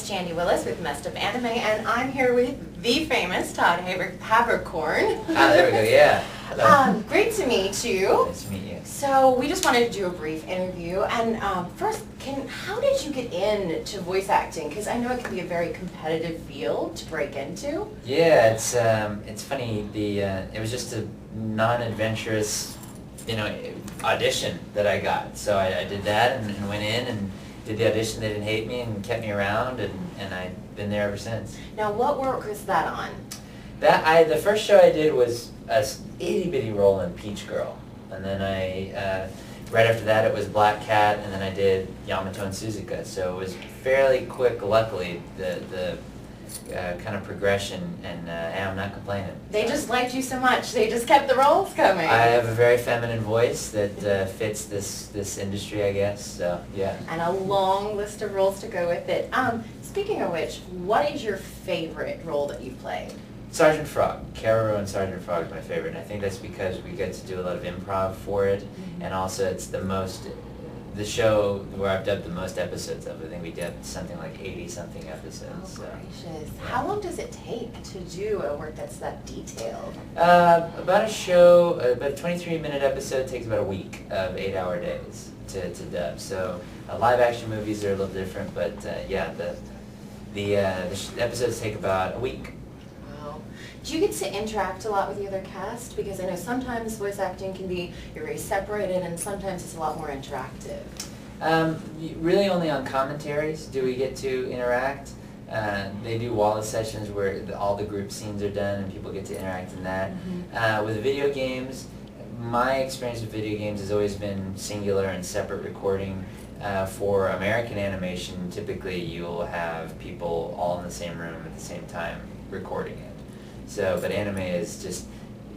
Shandy Willis with Messedupanime, and I'm here with the famous Todd Haberkorn. Ah, there we go, yeah. Hello. Great to meet you. Nice to meet you. So we just wanted to do a brief interview, and first, how did you get into voice acting? Because I know it can be a very competitive field to break into. Yeah, it's funny. It was just a non-adventurous, audition that I got. So I did that and went in and did the audition. They didn't hate me and kept me around, and I've been there ever since. Now, what work was that on? The first show I did was a itty bitty role in Peach Girl, and then right after that it was Black Cat, and then I did Yamato and Suzuka. So it was fairly quick, luckily, the kind of progression, and I'm not complaining. They just liked you so much, they just kept the roles coming. I have a very feminine voice that fits this industry, I guess, so yeah. And a long list of roles to go with it. Speaking of which, what is your favorite role that you've played? Sergeant Frog. Carol and Sergeant Frog is my favorite, and I think that's because we get to do a lot of improv for it, and also it's the show where I've dubbed the most episodes of. I think we dubbed something like 80-something episodes. Oh, gracious. Yeah. How long does it take to do a work that's that detailed? About a 23-minute episode takes about a week of 8-hour days to dub. So live action movies are a little different, but yeah, the episodes take about a week. Do you get to interact a lot with the other cast? Because I know sometimes voice acting can be, you're very separated, and sometimes it's a lot more interactive. Really only on commentaries do we get to interact. They do Wallace sessions where all the group scenes are done and people get to interact in that. With video games, my experience with video games has always been singular and separate recording. For American animation, typically you'll have people all in the same room at the same time recording it. So, but anime is just,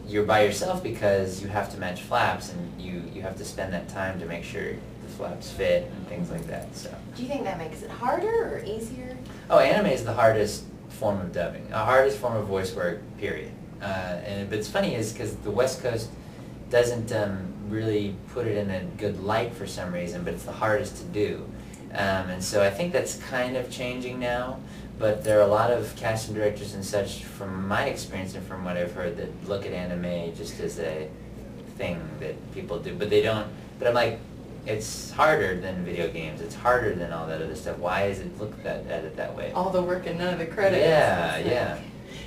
you're by yourself because you have to match flaps, and you have to spend that time to make sure the flaps fit and things like that. So. Do you think that makes it harder or easier? Oh, anime is the hardest form of dubbing, the hardest form of voice work, period. But it's funny is because the West Coast doesn't really put it in a good light for some reason, but it's the hardest to do. And so I think that's kind of changing now. But there are a lot of casting directors and such, from my experience and from what I've heard, that look at anime just as a thing that people do. But they don't, but I'm like, it's harder than video games. It's harder than all that other stuff. Why is it looked at it that way? All the work and none of the credit. Yeah, yeah.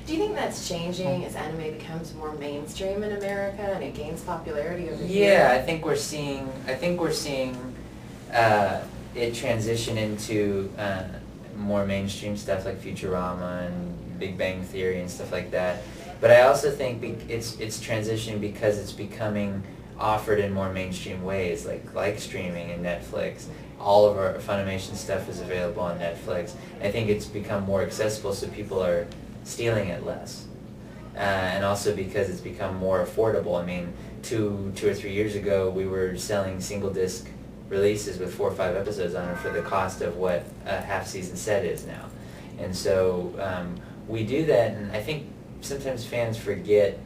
Do you think that's changing as anime becomes more mainstream in America and it gains popularity over here? Yeah, I think we're seeing it transition into more mainstream stuff like Futurama and Big Bang Theory and stuff like that. But I also think it's transitioning because it's becoming offered in more mainstream ways, like streaming and Netflix. All of our Funimation stuff is available on Netflix. I think it's become more accessible, so people are stealing it less. And also because it's become more affordable. I mean, two or 3 years ago, we were selling single disc releases with 4 or 5 episodes on it for the cost of what a half-season set is now. And so we do that, and I think sometimes fans forget.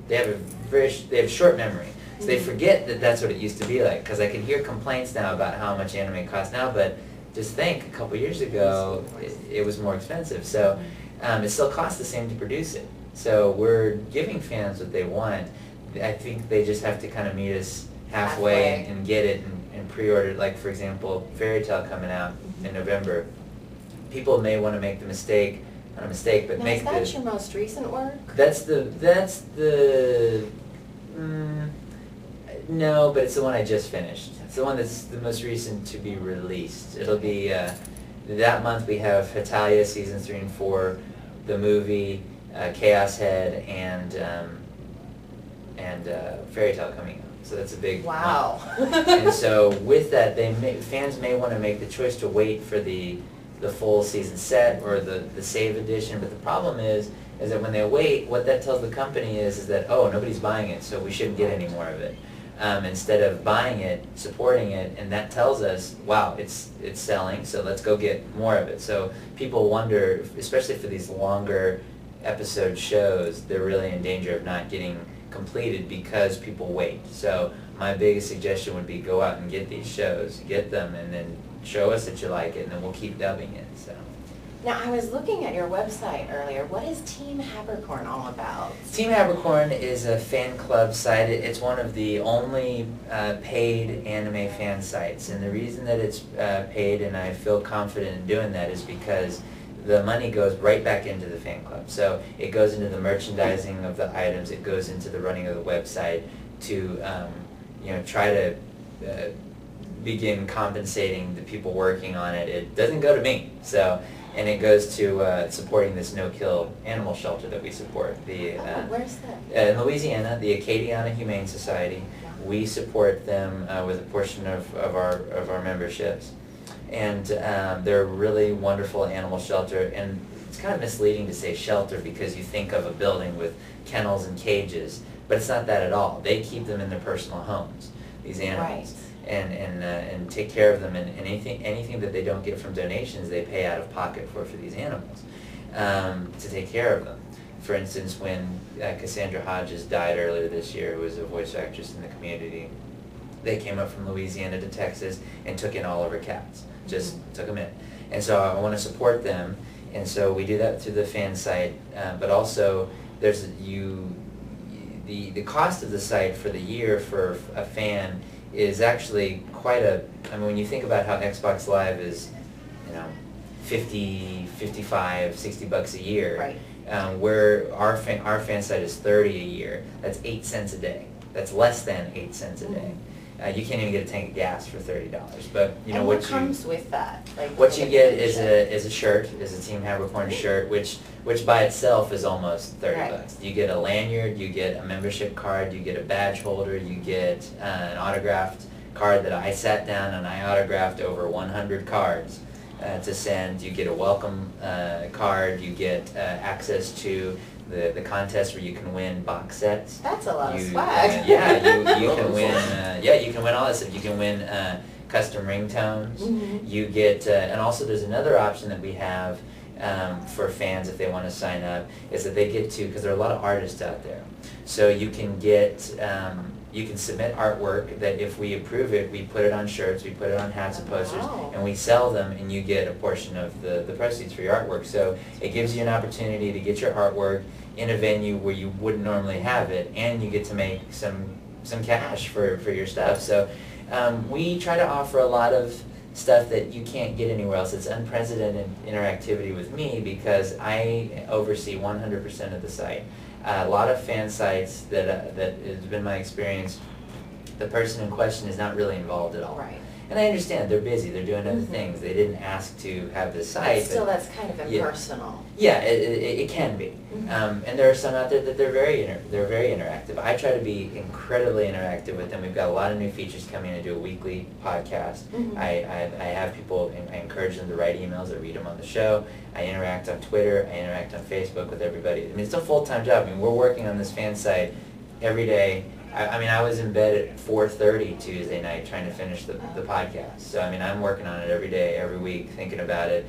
They have short memory, so they forget that that's what it used to be like. Because I can hear complaints now about how much anime costs now, but just think, a couple years ago, it was more expensive. So it still costs the same to produce it. So we're giving fans what they want. I think they just have to kind of meet us halfway and get it and pre-order. Like, for example, Fairy Tale coming out in November. People may want to make the mistake, not a mistake, but now, make is that your most recent work? No, but it's the one I just finished. It's the one that's the most recent to be released. It'll be, that month we have Hetalia seasons 3 and 4, the movie, Chaos Head, and Fairy Tale coming out. So that's a big wow. And so with that, fans may want to make the choice to wait for the full season set or the save edition. But the problem is that when they wait, what that tells the company is that, oh, nobody's buying it, so we shouldn't get any more of it. Instead of buying it, supporting it, and that tells us, wow, it's selling, so let's go get more of it. So people wonder, especially for these longer episode shows, they're really in danger of not getting completed because people wait. So my biggest suggestion would be go out and get these shows, get them, and then show us that you like it, and then we'll keep dubbing it. So. Now, I was looking at your website earlier. What is Team Haberkorn all about? Team Haberkorn is a fan club site. It's one of the only paid anime fan sites, and the reason that it's paid, and I feel confident in doing that, is because the money goes right back into the fan club. So it goes into the merchandising of the items. It goes into the running of the website to try to begin compensating the people working on it. It doesn't go to me. So. And it goes to supporting this no-kill animal shelter that we support. Where's that? In Louisiana, the Acadiana Humane Society. We support them with a portion of our memberships. And they're a really wonderful animal shelter. And it's kind of misleading to say shelter because you think of a building with kennels and cages. But it's not that at all. They keep them in their personal homes, these animals. Right. And take care of them, and anything that they don't get from donations they pay out of pocket for these animals to take care of them. For instance, when Cassandra Hodges died earlier this year, who was a voice actress in the community, they came up from Louisiana to Texas and took in all of her cats, just took them in. And so I want to support them, and so we do that through the fan site, but also there's the cost of the site for the year for a fan is actually quite when you think about how Xbox Live is, $50, $55, $60 a year, right. Where our fan site is $30 a year, that's 8 cents a day. That's less than 8 cents a day. You can't even get a tank of gas for $30. But and what comes with that? What you get is a shirt, is a Team Haberkorn shirt, which by itself is almost $30. Right. You get a lanyard, you get a membership card, you get a badge holder, you get an autographed card that I sat down and I autographed over 100 cards to send. You get a welcome card, you get access to the contest where you can win box sets. That's a lot of swag. You can win. You can win all this stuff. You can win custom ringtones. Mm-hmm. You get, and also there's another option that we have for fans if they want to sign up, is that they get to, because there are a lot of artists out there, so you can get. You can submit artwork that if we approve it, we put it on shirts, we put it on hats and posters, and we sell them, and you get a portion of the proceeds for your artwork. So it gives you an opportunity to get your artwork in a venue where you wouldn't normally have it, and you get to make some cash for your stuff. So we try to offer a lot of stuff that you can't get anywhere else. It's unprecedented interactivity with me because I oversee 100% of the site. A lot of fan sites that has been my experience, the person in question is not really involved at all. Right. And I understand they're busy, they're doing other things. They didn't ask to have this site. But still, that's kind of impersonal. Yeah, it can be. And there are some out there that they're very interactive. I try to be incredibly interactive with them. We've got a lot of new features coming. I do a weekly podcast. I have people, and I encourage them to write emails. I read them on the show. I interact on Twitter. I interact on Facebook with everybody. I mean, it's a full-time job. I mean, we're working on this fan site every day. I was in bed at 4:30 Tuesday night trying to finish the podcast. So, I mean, I'm working on it every day, every week, thinking about it.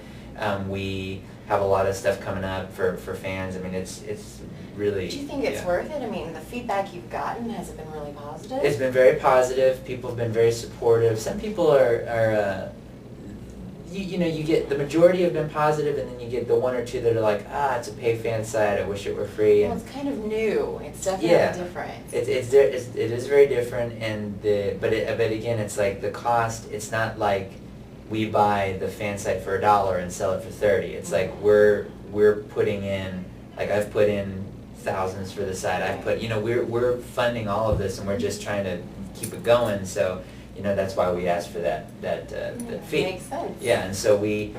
We have a lot of stuff coming up for fans. I mean, it's really... Do you think it's worth it? I mean, the feedback you've gotten, has it been really positive? It's been very positive. People have been very supportive. Some people are you get, the majority have been positive, and then you get the one or two that are like, it's a pay fan site, I wish it were free. Well, it's kind of new. It's definitely different. It is very different, and but again, it's like the cost, it's not like we buy the fan site for $1 and sell it for $30. It's like we're putting in, like I've put in thousands for the site. I've put, we're funding all of this, and we're just trying to keep it going, so that's why we asked for that fee. Makes sense. Yeah, and so we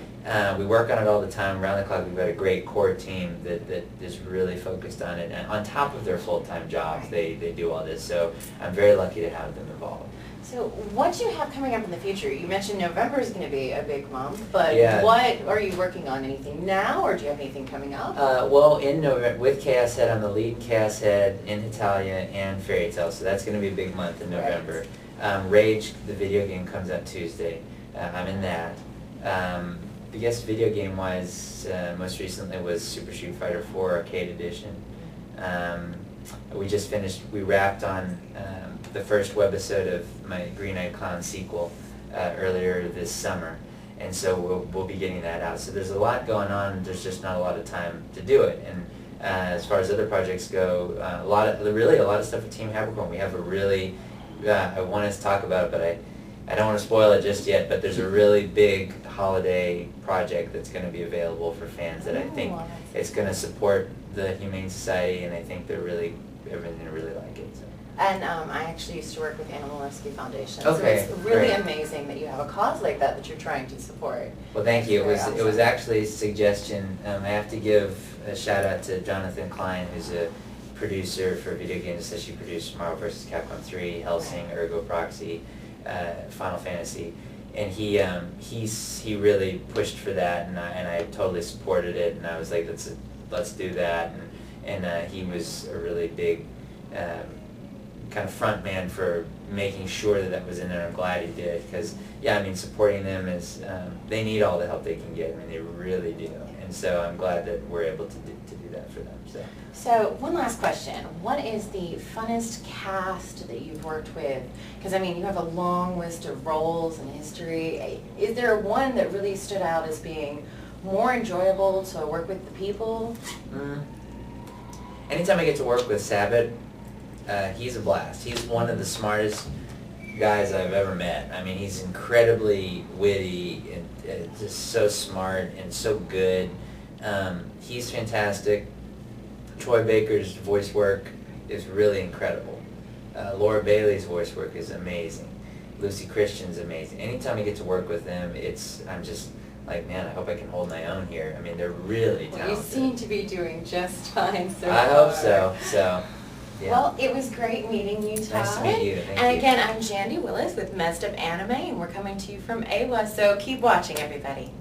work on it all the time, around the clock. We've got a great core team that is really focused on it, and on top of their full-time jobs, they do all this. So I'm very lucky to have them involved. So what do you have coming up in the future? You mentioned November is going to be a big month, but what are you working on? Anything now, or do you have anything coming up? Well, in November, with Chaos Head, I'm the lead Chaos Head in Italia and Fairy Tale, so that's going to be a big month in November. Right. Rage, the video game, comes out Tuesday. I'm in that. I guess video game-wise, most recently was Super Street Fighter 4 Arcade Edition. We wrapped on the first webisode of my Green Eyed Clown sequel earlier this summer. And so we'll be getting that out. So there's a lot going on. There's just not a lot of time to do it. And as far as other projects go, a lot of stuff with Team Haberkorn. We have a really, I wanted to talk about it, but I don't want to spoil it just yet. But there's a really big holiday project that's going to be available for fans that I think it's going to support the Humane Society, and I think everyone's going to really like it. So. And I actually used to work with Animal Rescue Foundation, Okay, so it's really great. Amazing that you have a cause like that you're trying to support. Well, thank you. It's very It was awesome. actually a suggestion. I have to give a shout out to Jonathan Klein, who's a producer for video games. Says she produced Marvel vs. Capcom 3, Hellsing, Ergo Proxy, Final Fantasy, and he really pushed for that, and I totally supported it, and I was like, let's do that, and he was a really big kind of front man for making sure that was in there. I'm glad he did, because supporting them is they need all the help they can get. I mean, they really do, and so I'm glad that we're able to do that for them. So one last question: what is the funnest cast that you've worked with? Because you have a long list of roles and history. Is there one that really stood out as being more enjoyable to work with the people? Anytime I get to work with Sabat, he's a blast. He's one of the smartest guys I've ever met. I mean, he's incredibly witty and just so smart and so good. He's fantastic. Troy Baker's voice work is really incredible. Laura Bailey's voice work is amazing. Lucy Christian's amazing. Anytime I get to work with them, I'm just like, man, I hope I can hold my own here. I mean, they're really talented. Well, you seem to be doing just fine so far. I hope so. So. Yeah. Well, it was great meeting you, Todd. Nice to meet you. Thank and you. again, I'm Jandy Willis with Messedupanime, and we're coming to you from AWA, so keep watching, everybody.